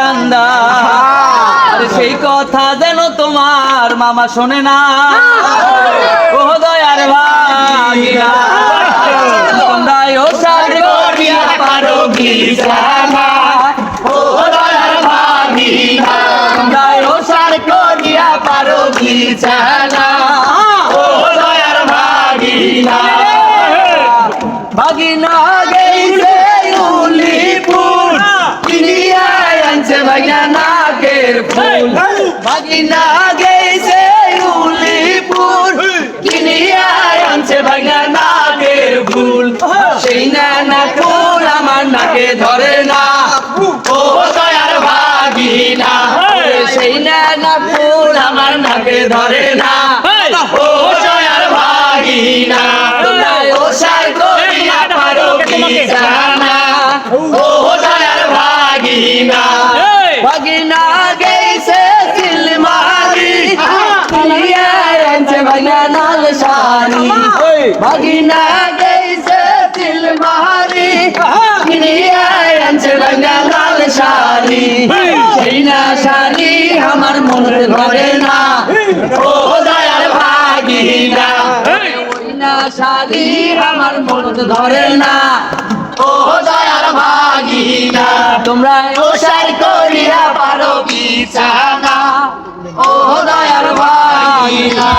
কান্দা আরে সেই কথা যেন তোমার মামা শোনে না ও দয়ার ভাগিনা তোমরা ও সার করিয়া পারো বিছানা ও দয়ার ভাগিনা তোমরা ও সার করিয়া পারো বিছানা ও দয়ার ভাগিনা ভাগিনা গেইছে উলিপুর কিনিয়া আনছে ভাগিনা নাকের ফুল ভাগিনা গেইছে উলিপুর কিনিয়া আনছে ভাগিনা নাকের ফুল সেই না ফুল আমার নাকে ধরে না ও দয়ার ভাগিনা সেই না ফুল আমার নাকে ধরে না ও দয়ার ভাগিনা ও সার করিয়া পারো বিছানা ও দয়ার ভাগিনা ভাগিনা গেইছে সিলমারি কিনিয়া আনছে ভাগিনা লাল শাড়ি ভাগিনা গেইছে সিলমারি কিনিয়া আনছে ভাগিনা লাল শাড়ি সেই না শাড়ি আমার মনে ধরে না ও দয়ার ভাগিনা শাড়ি আমার মনে ধরে না ও দয়ার ভাগিনা তোমরা ও সার করিয়া পারো বিছানা ও দয়ার ভাগিনা।